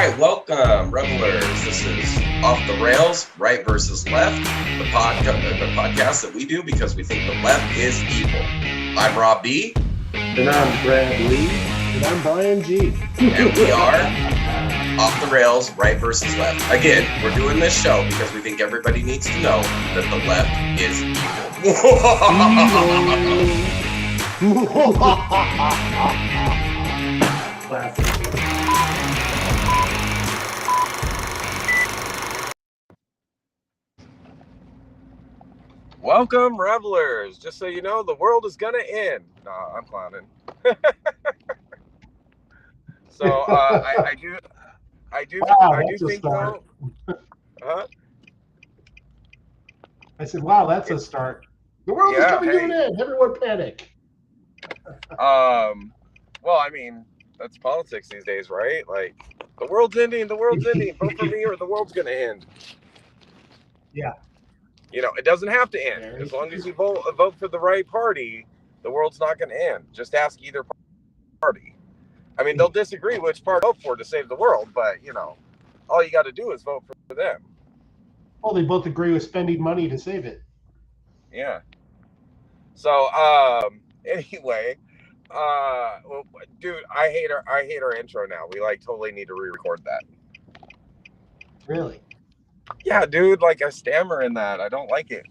right, welcome, revelers. This is Off the Rails, Right versus Left, the podcast that we do because we think the left is evil. I'm Rob B. And I'm Brad Lee. And I'm Brian G. And we are Off the Rails, Right versus Left. Again, we're doing this show because we think everybody needs to know that the left is evil. Classic. Welcome, revelers. Just so you know, the world is gonna end. No, I'm clowning. So I do think though. Huh? I said, "Wow, that's a start." The world is coming to an end. Everyone panic. Well, I mean, that's politics these days, right? Like, the world's ending. The world's ending. Vote for me, or the world's gonna end. Yeah. You know, it doesn't have to end. As long as you vote for the right party, the world's not going to end. Just ask either party. I mean, they'll disagree which party to vote for to save the world, but, you know, all you got to do is vote for them. Well, they both agree with spending money to save it. Yeah. So, anyway, well, dude, I hate our intro now. We, totally need to re-record that. Really? Yeah, dude, I stammer in that. I don't like it.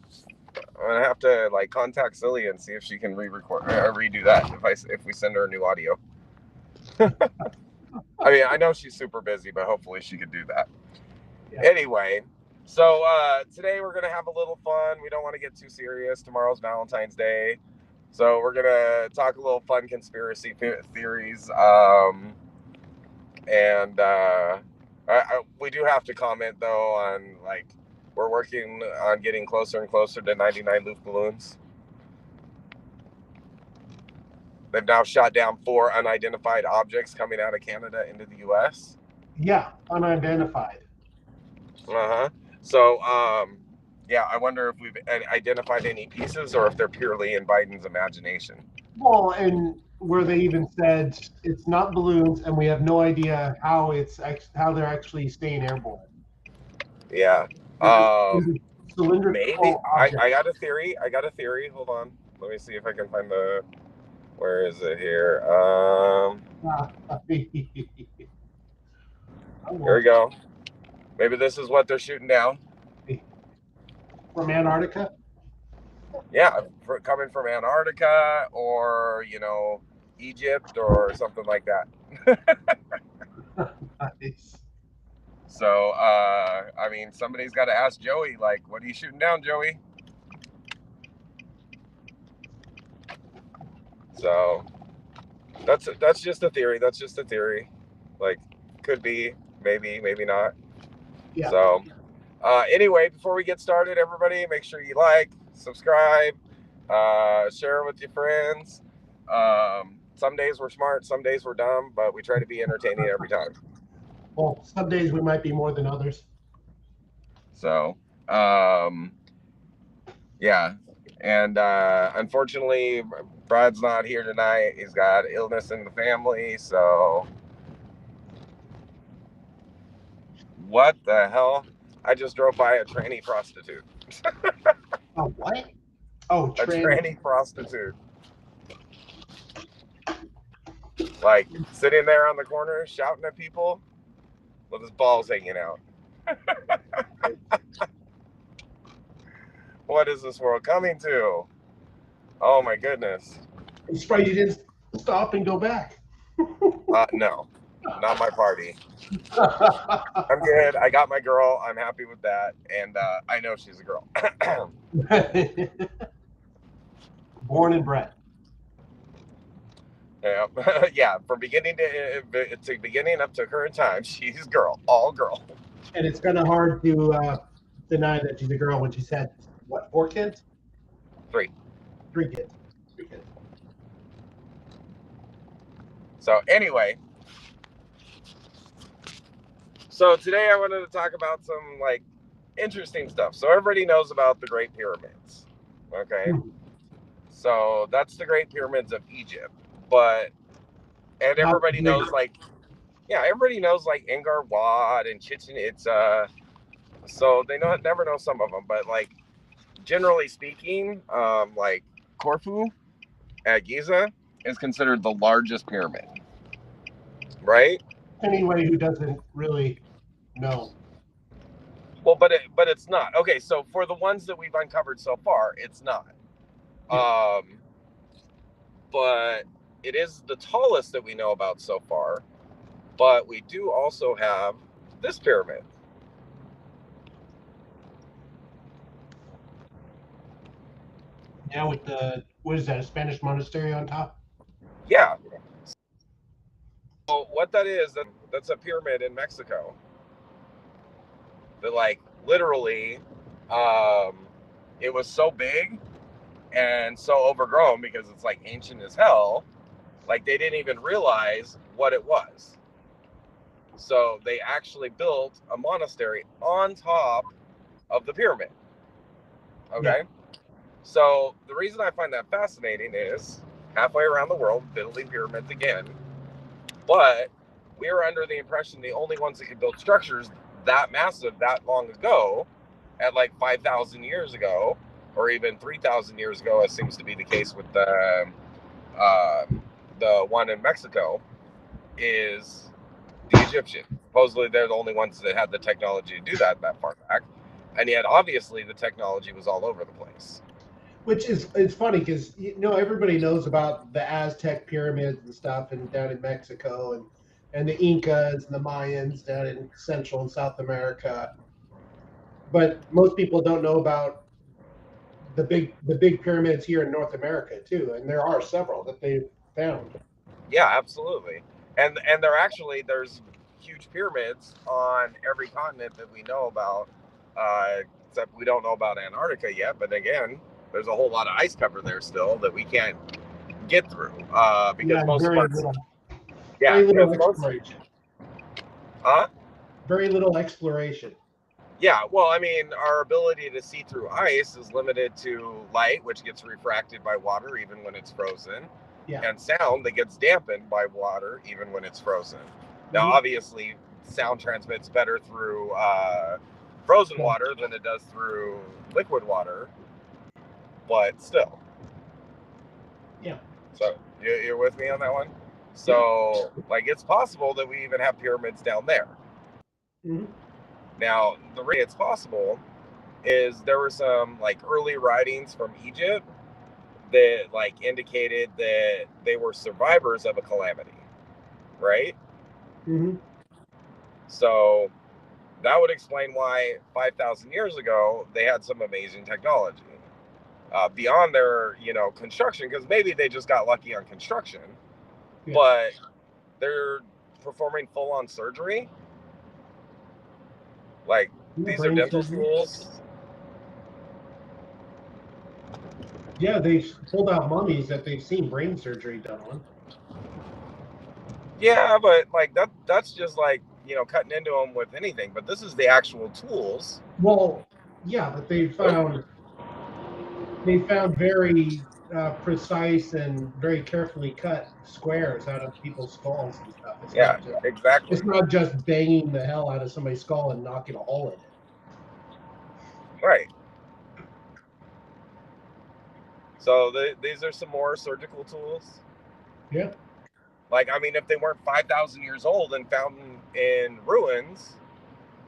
I'm gonna have to contact Celia and see if she can re-record or redo that if we send her a new audio. I mean, I know she's super busy, but hopefully she could do that. Yeah. Anyway, so today we're gonna have a little fun. We don't want to get too serious. Tomorrow's Valentine's Day, so we're gonna talk a little fun conspiracy theories. We do have to comment though on we're working on getting closer and closer to 99 Luft balloons. They've now shot down 4 unidentified objects coming out of Canada into the U.S. Yeah, unidentified. So, yeah, I wonder if we've identified any pieces or if they're purely in Biden's imagination. Well, and where they even said it's not balloons, and we have no idea how they're actually staying airborne. Yeah. Maybe I got a theory. Hold on. Let me see if I can find where is it here? There we go. Maybe this is what they're shooting down. From Antarctica? Yeah, coming from Antarctica or, Egypt or something like that. Nice. So, I mean, somebody's got to ask Joey, what are you shooting down, Joey? So, that's just a theory. Could be, maybe not. Yeah. So, anyway, before we get started, everybody, make sure you subscribe, share with your friends. Some days we're smart, some days we're dumb, but we try to be entertaining every time. Well, some days we might be more than others. So, yeah. And unfortunately, Brad's not here tonight. He's got illness in the family, so... What the hell? I just drove by a tranny prostitute. Oh, what? Oh, a tranny prostitute. Sitting there on the corner shouting at people with his balls hanging out. What is this world coming to? Oh my goodness. I'm surprised you didn't stop and go back. No, not my party. I'm good. I got my girl. I'm happy with that. And I know she's a girl. Born and bred. Yeah, yeah. From beginning to beginning up to current time, she's girl, all girl. And it's kind of hard to deny that she's a girl when she said, what, 4 kids? 3. 3 kids. 3 kids. So anyway, so today I wanted to talk about some interesting stuff. So everybody knows about the Great Pyramids, okay? So that's the Great Pyramids of Egypt. And everybody knows Yeah, everybody knows like Angkor Wat and Chichen Itza, so they never know some of them. But like generally speaking, like Corfu at Giza is considered the largest pyramid, right? Anybody who doesn't really know. Well, but it's not. Okay, so for the ones that we've uncovered so far, it's not. Yeah. But it is the tallest that we know about so far. But we do also have this pyramid. Yeah, with the, what is that, a Spanish monastery on top? Yeah. So what that is, that's a pyramid in Mexico. That like literally, it was so big and so overgrown because it's like ancient as hell. Like they didn't even realize what it was. So they actually built a monastery on top of the pyramid. Okay. Yeah. So the reason I find that fascinating is halfway around the world building pyramids again, but we were under the impression the only ones that could build structures that massive that long ago, at like 5,000 years ago, or even 3,000 years ago, as seems to be the case with the one in Mexico, is the Egyptians. Supposedly they're the only ones that had the technology to do that far back, and yet obviously the technology was all over the place. Which is, it's funny because everybody knows about the Aztec pyramids and stuff, and down in Mexico, and the Incas and the Mayans down in Central and South America. But most people don't know about the big pyramids here in North America too, and there are several that they've found. Yeah, absolutely. And there's huge pyramids on every continent that we know about, except we don't know about Antarctica yet. But again, there's a whole lot of ice cover there still that we can't get through, because most very parts. little, Yeah, very little most. exploration. Huh? Very little exploration. Yeah, well, I mean, our ability to see through ice is limited to light, which gets refracted by water even when it's frozen, and sound that gets dampened by water even when it's frozen. Now, obviously, sound transmits better through frozen water than it does through liquid water, but still. Yeah. So you're with me on that one? So, like, it's possible that we even have pyramids down there. Mm-hmm. Now, the reason it's possible is there were some like early writings from Egypt that like indicated that they were survivors of a calamity, right? Mm-hmm. So that would explain why 5,000 years ago they had some amazing technology beyond their construction, because maybe they just got lucky on construction, but they're performing full-on surgery. Like these are dental tools. Yeah, they've pulled out mummies that they've seen brain surgery done on. Yeah, but like that's just like, cutting into them with anything. But this is the actual tools. Well, yeah, but they found very precise and very carefully cut squares out of people's skulls and stuff. Exactly. It's not just banging the hell out of somebody's skull and knocking a hole in it. Right. So these are some more surgical tools. Yeah. Like, I mean, if they weren't 5,000 years old and found in ruins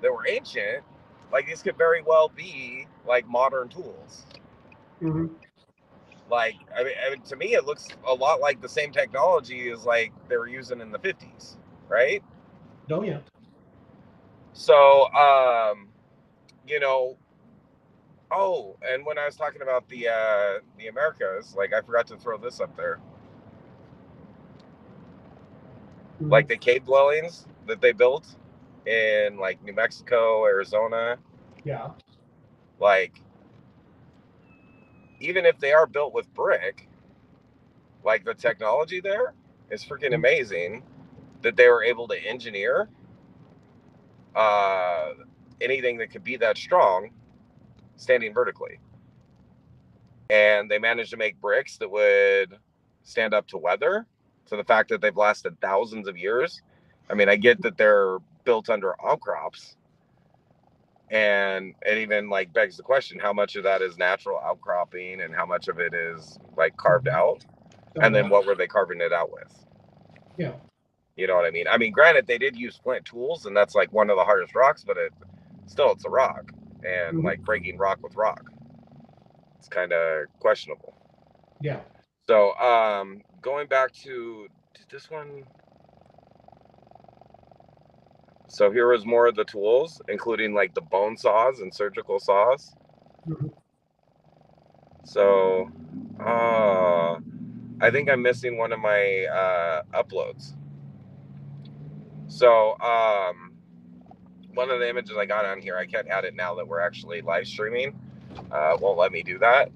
that were ancient, like these could very well be like modern tools. Mm-hmm. Like, I mean, to me, it looks a lot like the same technology as like they were using in the 50s, right? Oh yeah. So, oh, and when I was talking about the Americas, like I forgot to throw this up there. Mm-hmm. Like the cave dwellings that they built in like New Mexico, Arizona. Yeah. Like, even if they are built with brick, like the technology there is freaking amazing that they were able to engineer anything that could be that strong standing vertically. And they managed to make bricks that would stand up to weather, to the fact that they've lasted thousands of years, I mean, I get that they're built under outcrops, and it even like begs the question, how much of that is natural outcropping and how much of it is like carved out, and then what were they carving it out with? Yeah. You know what I mean? I mean, granted, they did use flint tools, and that's like one of the hardest rocks, but it's a rock, and like breaking rock with rock, it's kind of questionable. Yeah. So, going back to this one. So here was more of the tools, including like the bone saws and surgical saws. So, I think I'm missing one of my uploads. So, one of the images I got on here, I can't add it now that we're actually live streaming. Won't let me do that.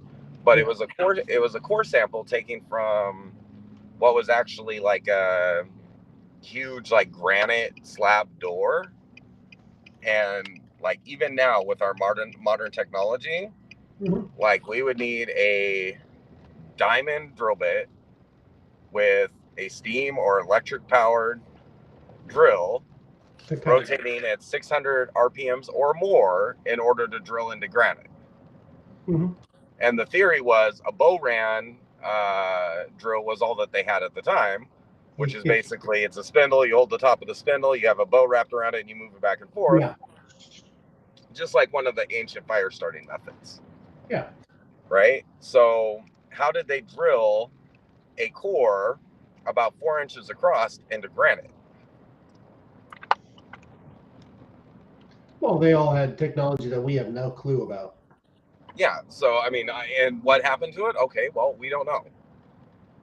But it was a core sample taken from what was actually like a huge like granite slab door. And like even now with our modern technology, like we would need a diamond drill bit with a steam or electric powered drill rotating at 600 RPMs or more in order to drill into granite. And the theory was a bow ran drill was all that they had at the time, which is basically it's a spindle. You hold the top of the spindle, you have a bow wrapped around it, and you move it back and forth. Yeah. Just like one of the ancient fire starting methods. Yeah. Right? So how did they drill a core about 4 inches across into granite? Well, they all had technology that we have no clue about. Yeah. So, I mean, and what happened to it? Okay, well, we don't know.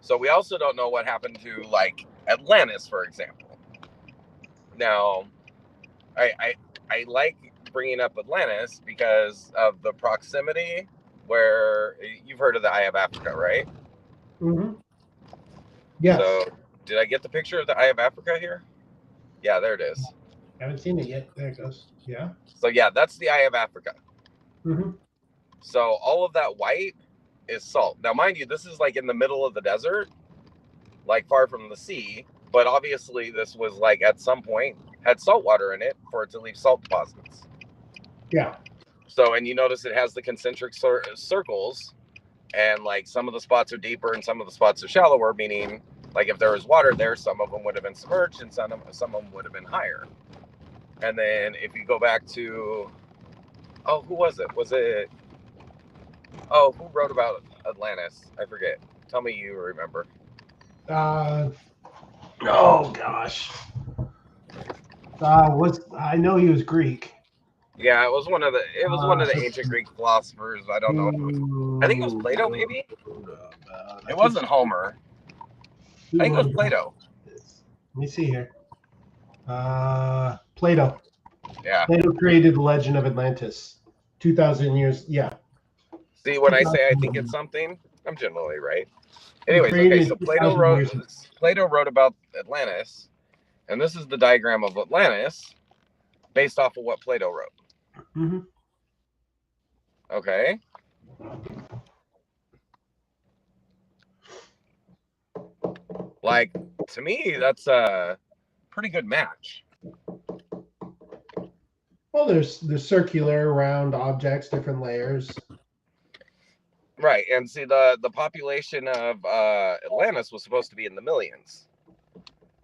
So we also don't know what happened to like Atlantis, for example. Now, I like bringing up Atlantis because of the proximity where you've heard of the Eye of Africa, right? Yes. So did I get the picture of the Eye of Africa here? Yeah, there it is. I haven't seen it yet. There it goes. Yeah. So yeah, that's the Eye of Africa. So all of that white is salt. Now, mind you, this is like in the middle of the desert, like far from the sea. But obviously this was like at some point had salt water in it for it to leave salt deposits. Yeah. So, and you notice it has the concentric circles, and like some of the spots are deeper and some of the spots are shallower, meaning like if there was water there, some of them would have been submerged and some of them would have been higher. And then if you go back to, oh, who was it? Who wrote about Atlantis? I forget. Tell me you remember. Oh gosh. I know he was Greek. Yeah, it was one of the ancient Greek philosophers. I don't know. I think it was Plato, maybe. It wasn't Homer. I think it was Plato. Let me see here. Plato. Yeah. Plato created the legend of Atlantis. 2,000 years. Yeah. See, when I say I think it's something, I'm generally right. Anyways, okay, so Plato wrote about Atlantis, and this is the diagram of Atlantis based off of what Plato wrote. Okay. Like, to me, that's a pretty good match. Well, there's circular, round objects, different layers. Right, and see, the population of Atlantis was supposed to be in the millions.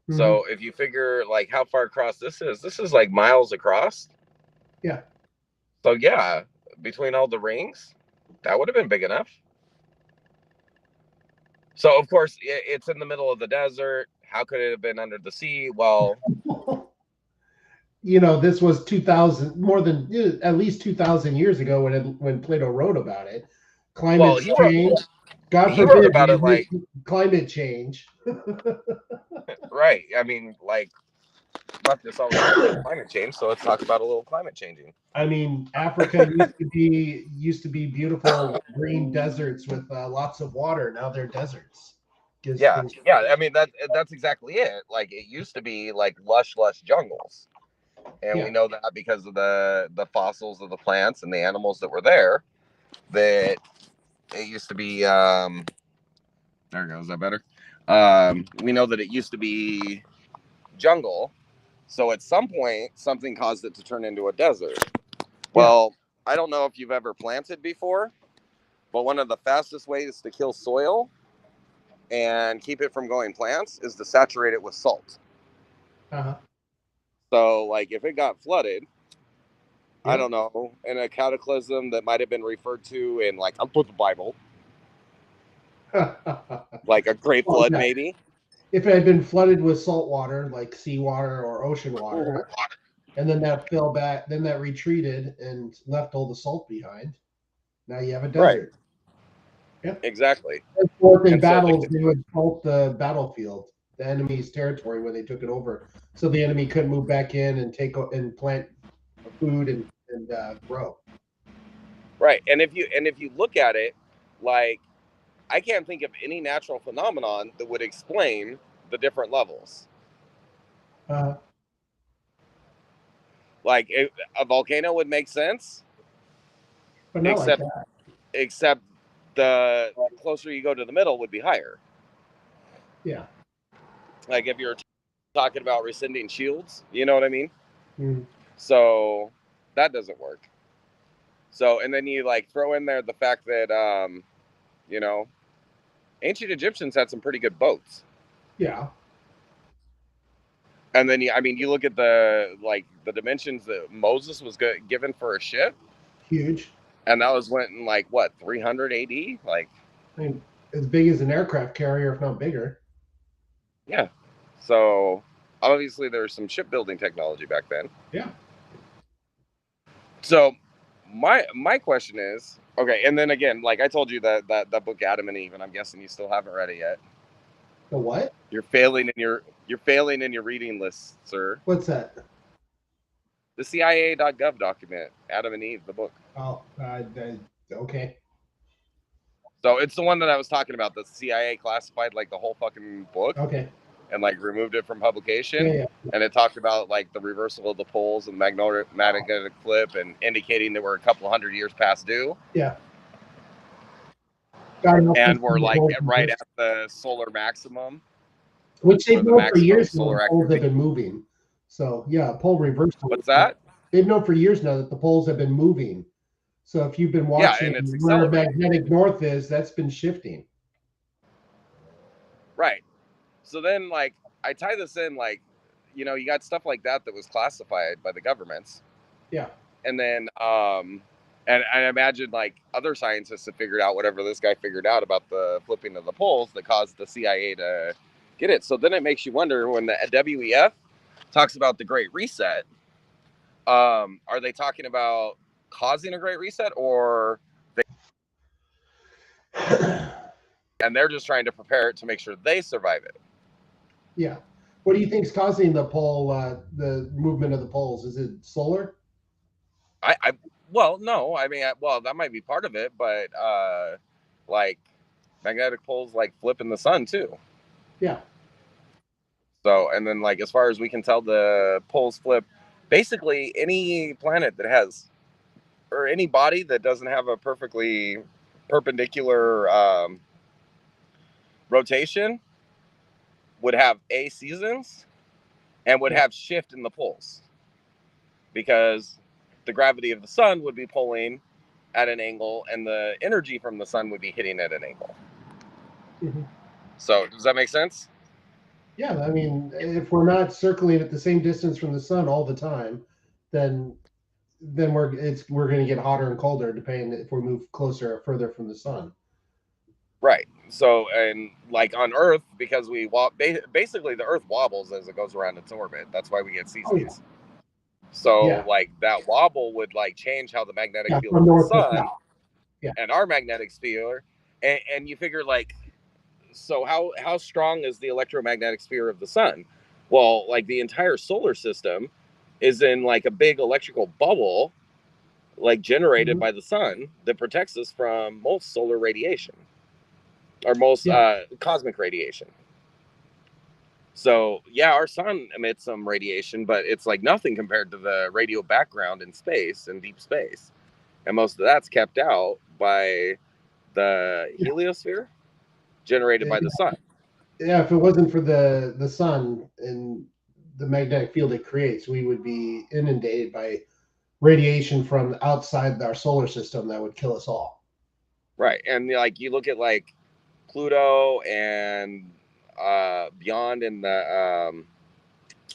So if you figure like how far across this is like miles across. Yeah. So yeah, between all the rings, that would have been big enough. So of course it's in the middle of the desert. How could it have been under the sea? Well, you know, this was 2,000, more than at least 2,000 years ago when Plato wrote about it. Climate change. God forbid about it, like climate change. Right. I mean, like, leftists always talk about climate change, so let's talk about a little climate changing. I mean, Africa used to be beautiful green deserts with lots of water. Now they're deserts. Yeah. I mean that's exactly it. Like it used to be like lush jungles, and we know that because of the fossils of the plants and the animals that were there. That it used to be. There it goes. Is that better? We know that it used to be jungle, So at some point, something caused it to turn into a desert. Well, I don't know if you've ever planted before, but one of the fastest ways to kill soil and keep it from going plants is to saturate it with salt. Uh-huh. So, like, if it got flooded, I don't know, in a cataclysm that might have been referred to in, like, I'll put the Bible, like a great flood, maybe. If it had been flooded with salt water, like seawater or ocean water, and then that fell back, then that retreated and left all the salt behind, now you have a desert. Right. Yep. Exactly. In battles, they would salt the battlefield, the enemy's territory, when they took it over, so the enemy couldn't move back in and plant food and grow. Right, and if you look at it, like, I can't think of any natural phenomenon that would explain the different levels. Like, a volcano would make sense, but not except the closer you go to the middle would be higher. Yeah. Like, if you're talking about rescinding shields, you know what I mean? Mm-hmm. So that doesn't work. So, and then you, like, throw in there the fact that, you know, ancient Egyptians had some pretty good boats. Yeah. And then, you look at the dimensions that Moses was given for a ship. Huge. And that was when, like, what, 300 AD? Like, I mean, as big as an aircraft carrier, if not bigger. Yeah. So, obviously, there was some shipbuilding technology back then. Yeah. So, my question is, okay, and then again, like I told you that book Adam and Eve, and I'm guessing you still haven't read it yet. The what? You're failing in your reading list, sir. What's that? The CIA.gov document, Adam and Eve, the book. Oh, okay. So it's the one that I was talking about. The CIA classified, like, the whole fucking book. Okay. And, like, removed it from publication. Yeah. And it talked about, like, the reversal of the poles and magnetic flip, and indicating that we're a couple hundred years past due. Yeah. And we're, like, right at the solar maximum. Which they've known for years now the poles have been moving. So, yeah, pole reversal. What's that? They've known for years now that the poles have been moving. So if you've been watching where magnetic north is, that's been shifting. Right. So then, like, I tie this in, like, you know, you got stuff like that was classified by the governments. Yeah. And then, and I imagine, like, other scientists have figured out whatever this guy figured out about the flipping of the poles that caused the CIA to get it. So then it makes you wonder, when the WEF talks about the Great Reset, are they talking about causing a Great Reset, or and they're just trying to prepare it to make sure they survive it? Yeah. What do you think is causing the pole, the movement of the poles? Is it solar? Well, no. I mean, well, that might be part of it, but like, magnetic poles, like, flip in the sun too. Yeah. So, and then, like, as far as we can tell, the poles flip. Basically, any planet that has, or any body that doesn't have a perfectly perpendicular rotation would have seasons and would have shift in the poles, because the gravity of the sun would be pulling at an angle and the energy from the sun would be hitting at an angle. Mm-hmm. So does that make sense? Yeah, I mean, if we're not circling at the same distance from the sun all the time, then we're going to get hotter and colder, depending if we move closer or further from the sun. Right. So, and, like, on Earth, because we basically the Earth wobbles as it goes around its orbit. That's why we get seasons. Oh, yeah. So, like, that wobble would, like, change how the magnetic field of the sun and our magnetic sphere, and you figure, like, so how strong is the electromagnetic sphere of the sun? Well, like, the entire solar system is in, like, a big electrical bubble, like, generated by the sun, that protects us from most solar radiation, or most cosmic radiation. So, yeah, our sun emits some radiation, but it's like nothing compared to the radio background in space, in deep space. And most of that's kept out by the heliosphere generated by the sun. Yeah, if it wasn't for the sun and the magnetic field it creates, we would be inundated by radiation from outside our solar system that would kill us all. Right. And like you look at like Pluto and beyond in the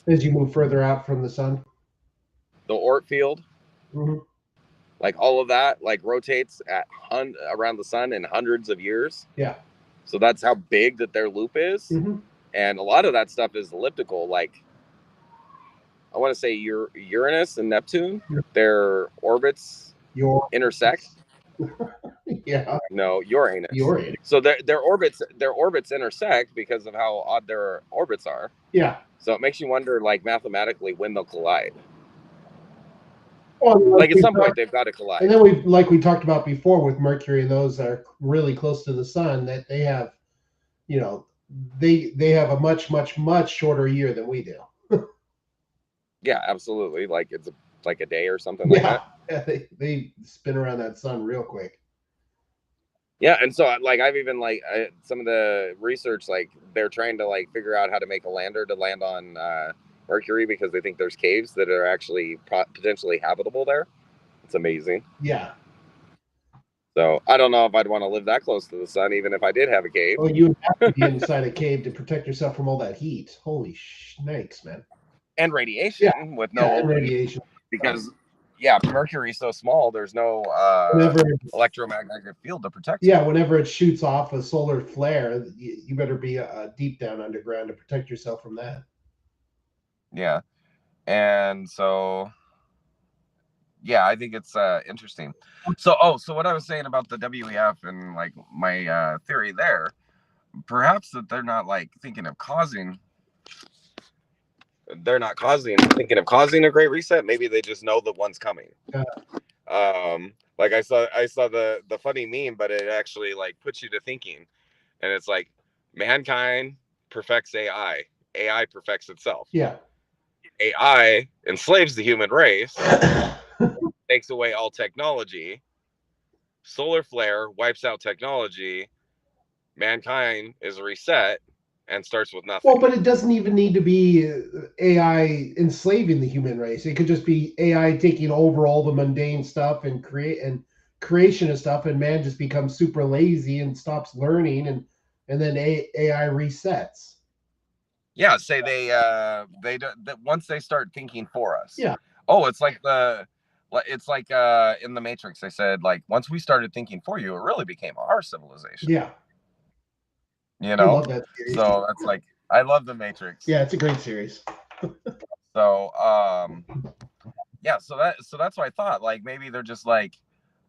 As you move further out from the sun, the Oort field, like all of that like rotates at around the sun in hundreds of years. Yeah. So that's how big that their loop is. And a lot of that stuff is elliptical. Like I want to say Uranus and Neptune, their orbits intersect. Yeah. No, Uranus. Uranus. So their orbits intersect because of how odd their orbits are. Yeah. So it makes you wonder, like mathematically, when they'll collide. Well, like at some point they've got to collide. And then we talked about before with Mercury and those that are really close to the sun, that they have, you know, they have a much shorter year than we do. Yeah, absolutely. Like it's like a day or something like that. Yeah, they spin around that sun real quick. Yeah, and so like I've even like some of the research, like they're trying to like figure out how to make a lander to land on Mercury because they think there's caves that are actually potentially habitable there. It's amazing. Yeah. So I don't know if I'd want to live that close to the sun, even if I did have a cave. Well, you would have to be inside a cave to protect yourself from all that heat. Holy snakes, man. And radiation with no and radiation. Because Mercury's so small, there's no electromagnetic field to protect you. Yeah, whenever it shoots off a solar flare, you better be deep down underground to protect yourself from that. Yeah. And so I think it's interesting. So what I was saying about the WEF and like my theory there, perhaps that they're not like thinking of causing a great reset. Maybe they just know that one's coming. Like I saw the funny meme, but it actually like puts you to thinking, and it's like mankind perfects AI perfects itself. Yeah. AI enslaves the human race, takes away all technology. Solar flare wipes out technology. Mankind is reset and starts with nothing. Well, but it doesn't even need to be AI enslaving the human race. It could just be AI taking over all the mundane stuff and creation of stuff, and man just becomes super lazy and stops learning, and then AI resets. Yeah, say they once they start thinking for us. Yeah. Oh, it's like in the Matrix, they said like once we started thinking for you, it really became our civilization. Yeah. You know, I love that series. So that's like I love the Matrix. Yeah, it's a great series. So so that's what I thought. Like maybe they're just like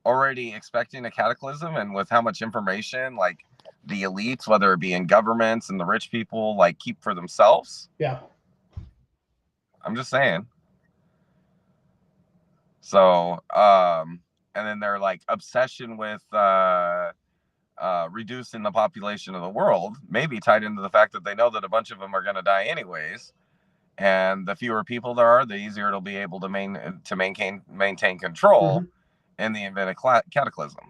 already expecting a cataclysm, and with how much information like the elites, whether it be in governments and the rich people, like keep for themselves. Yeah. I'm just saying. So and then their like obsession with reducing the population of the world maybe tied into the fact that they know that a bunch of them are going to die anyways, and the fewer people there are, the easier it'll be able to maintain control in the event of cataclysm.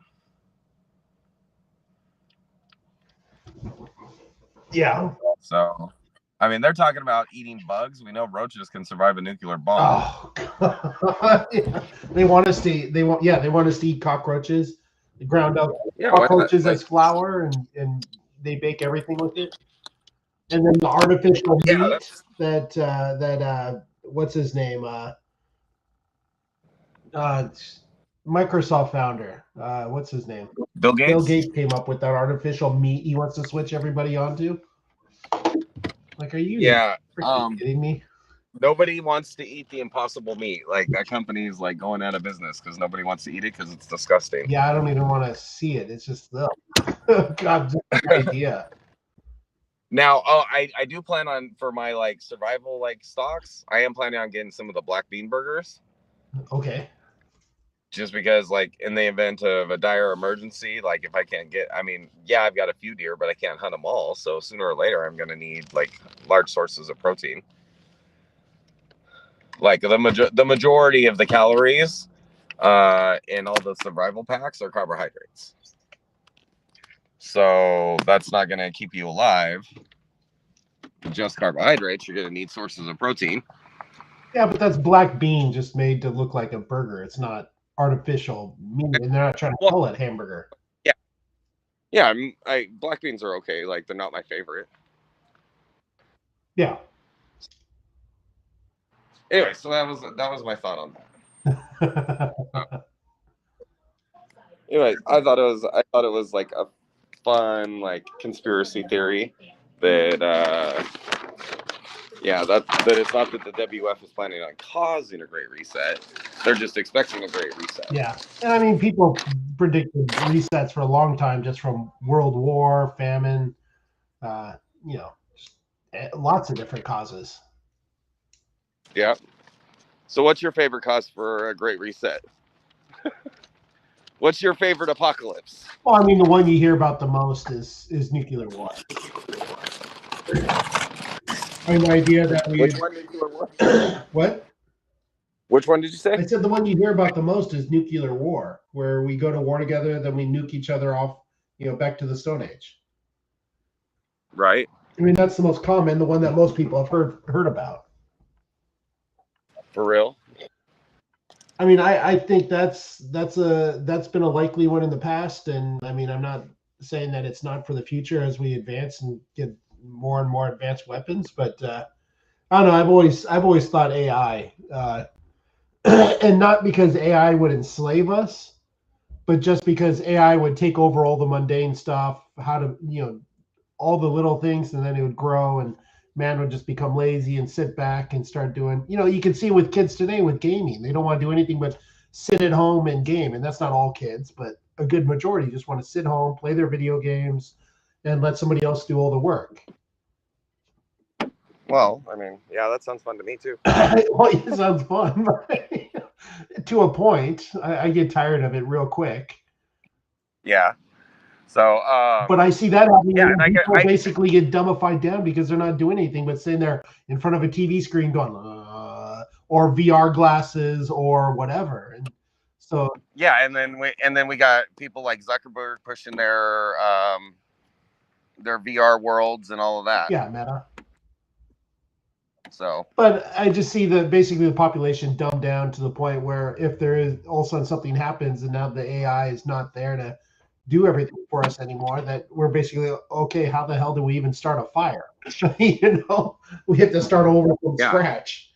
Yeah. So I mean, they're talking about eating bugs. We know roaches can survive a nuclear bomb. Oh, God. Yeah. They want us to eat cockroaches, ground up cockroaches as flour, and they bake everything with it. And then the artificial meat that what's his name? Microsoft founder. What's his name? Bill Gates. Bill Gates came up with that artificial meat he wants to switch everybody onto. Like, are you kidding me? Nobody wants to eat the impossible meat. Like that company is like going out of business because nobody wants to eat it because it's disgusting. Yeah, I don't even want to see it. It's just God, idea. Now, I do plan on, for my like survival like stocks, I am planning on getting some of the black bean burgers. Okay. Just because, like, in the event of a dire emergency, like if I can't get, I mean, yeah, I've got a few deer, but I can't hunt them all. So sooner or later, I'm going to need like large sources of protein. Like the majority of the calories in all the survival packs are carbohydrates. So that's not going to keep you alive. just carbohydrates. You're going to need sources of protein. Yeah, but that's black bean just made to look like a burger. It's not artificial meat, and they're not trying to call it hamburger. Yeah, black beans are okay. Like, they're not my favorite. Yeah. Anyway, so that was my thought on that. Anyway, I thought it was like a fun like conspiracy theory that that it's not that the WF is planning on causing a great reset. They're just expecting a great reset. Yeah. And I mean, people predicted resets for a long time, just from World War, famine, lots of different causes. Yeah. So what's your favorite cause for a great reset? What's your favorite apocalypse? Well, I mean, the one you hear about the most is nuclear war. I have no idea that we. Which one nuclear war? What? Which one did you say? I said the one you hear about the most is nuclear war, where we go to war together, then we nuke each other off, back to the Stone Age. Right. I mean, that's the most common, the one that most people have heard about. For real? I mean, I think that's been a likely one in the past, and I mean, I'm not saying that it's not for the future as we advance and get more and more advanced weapons, but I don't know. I've always thought AI, and not because AI would enslave us, but just because AI would take over all the mundane stuff, how to all the little things, and then it would grow, and man would just become lazy and sit back and start doing, you can see with kids today with gaming, they don't want to do anything but sit at home and game. And that's not all kids, but a good majority just want to sit home, play their video games, and let somebody else do all the work. Well, I mean, yeah, that sounds fun to me too. Well, it sounds fun, but to a point. I get tired of it real quick. Yeah. So, but I see that happening. Yeah, people basically get dumbified down because they're not doing anything but sitting there in front of a TV screen going, or VR glasses or whatever. And so yeah, and then we got people like Zuckerberg pushing their VR worlds and all of that. Yeah, Meta. So, but I just see basically the population dumbed down to the point where if there is all of a sudden something happens and now the AI is not there to do everything for us anymore, that we're basically, okay, how the hell do we even start a fire? We have to start over from scratch.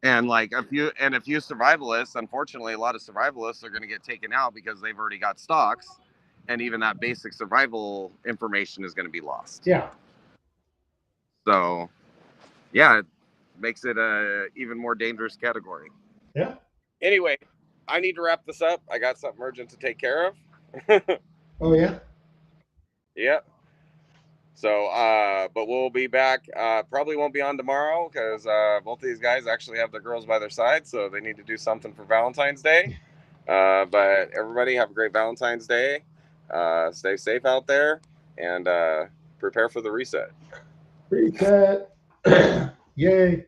And like a few survivalists, unfortunately, a lot of survivalists are going to get taken out because they've already got stocks, and even that basic survival information is going to be lost. Yeah. So, yeah, it makes it a even more dangerous category. Yeah. Anyway, I need to wrap this up. I got something urgent to take care of. Oh yeah. Yeah. So, but we'll be back. Probably won't be on tomorrow because both of these guys actually have their girls by their side, so they need to do something for Valentine's Day. But everybody have a great Valentine's Day. Stay safe out there and prepare for the reset. Reset. Yay.